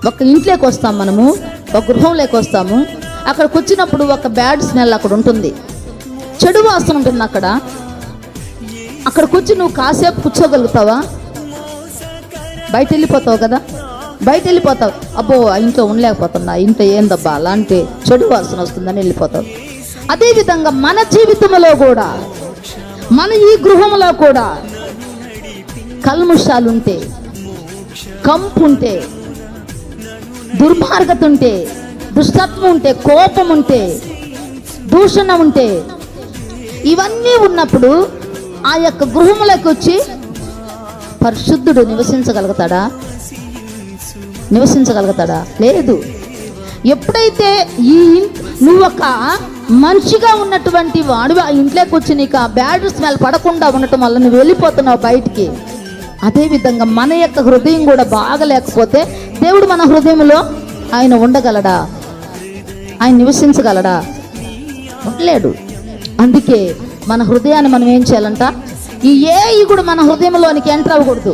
ఒక ఇంట్లోకి వస్తాం, మనము ఒక గృహంలోకి వస్తాము. అక్కడికి వచ్చినప్పుడు ఒక బ్యాడ్ స్మెల్ అక్కడ ఉంటుంది, చెడు వాసన ఉంటుంది. అక్కడికి వచ్చి నువ్వు కాసేపు కూర్చోగలుగుతావా? బయట వెళ్ళిపోతావు కదా, బయట వెళ్ళిపోతావు. అబ్బో ఆ ఇంట్లో ఉండలేకపోతున్నా, ఇంట్లో ఏందబ్బా అలాంటి చెడు వాసన వస్తుందని వెళ్ళిపోతావు. అదేవిధంగా మన జీవితంలో కూడా, మన ఈ గృహంలో కూడా కల్ముషాలుంటే, కంపు ఉంటే, దుర్మార్గత ఉంటే, దుష్టత్వం ఉంటే, కోపం ఉంటే, దూషణ ఉంటే, ఇవన్నీ ఉన్నప్పుడు ఆ యొక్క గృహంలోకి వచ్చి పరిశుద్ధుడు నివసించగలుగుతాడా? లేదు. ఎప్పుడైతే నువ్వు ఒక మనిషిగా ఉన్నటువంటి వాడు ఆ ఇంట్లోకి వచ్చి నీకు ఆ బ్యాడ్ స్మెల్ పడకుండా ఉండటం వల్ల నువ్వు వెళ్ళిపోతున్నావు బయటికి. అదేవిధంగా మన యొక్క హృదయం కూడా బాగలేకపోతే దేవుడు మన హృదయంలో ఆయన ఉండగలడా? ఆయన నివసించగలడా? ఉండలేడు. అందుకే మన హృదయాన్ని మనం ఏం చేయాలంట, ఈ కూడా మన హృదయంలోనికి ఎంటర్ అవ్వకూడదు.